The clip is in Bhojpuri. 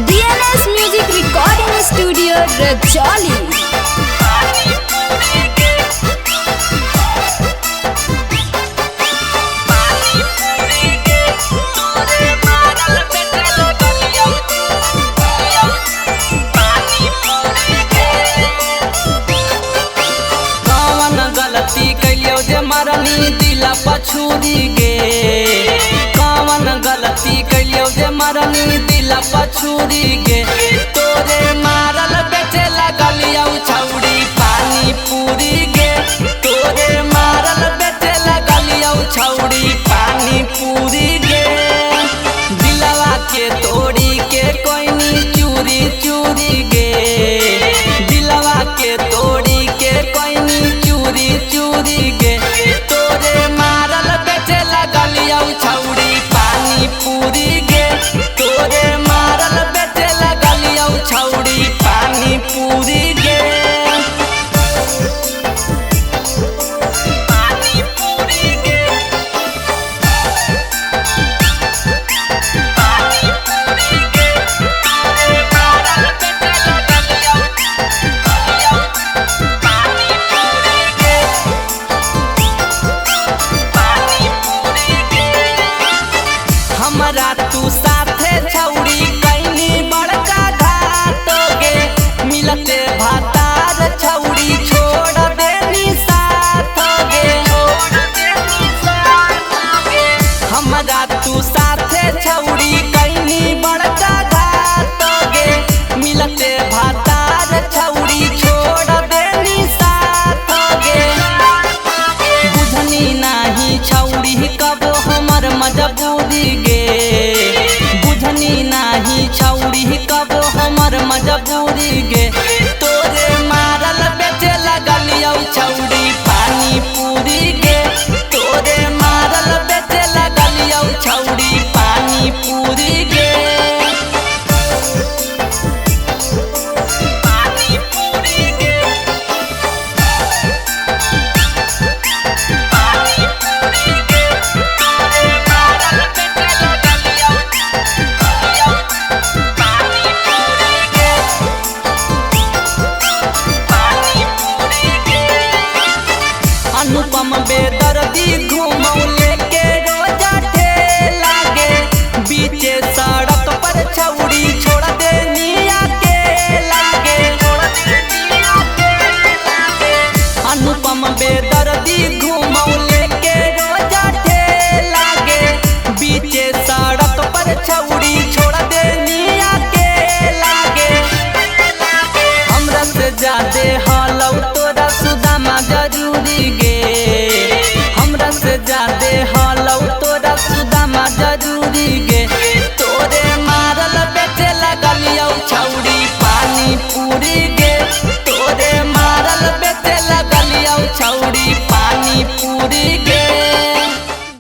DNS Music Recording Studio Rajoli। मरनी दिला पछूरी गे कौन गलती कैलियो जे मरनी दिला पछूरी गे तोरे मारल बेचे लगलियो छौड़ी पानी पूरी गे तोरे मारल बेचे लगलियो छौड़ी पानी पूरी गे दिलवा के तोड़ी के कोइनी चूरी चूरी गे दिलवा के तोड़ी के कोइनी चूरी चूरी गे छौड़ी पानी पूरी गे तोरे मारल बेचे लगलियो छौड़ी पानी पूरी गे पानी पूरी गे पानी पूरी गे तोरे मारल बेचे लगलियो पानी पूरी गे पानी पूरी गे हमरा तू साथे छौड़ी कैनी बड़का घाट गे मिलते भातार छौड़ी छोड़ देनी साथ गे हमरा तू साथे छौड़ी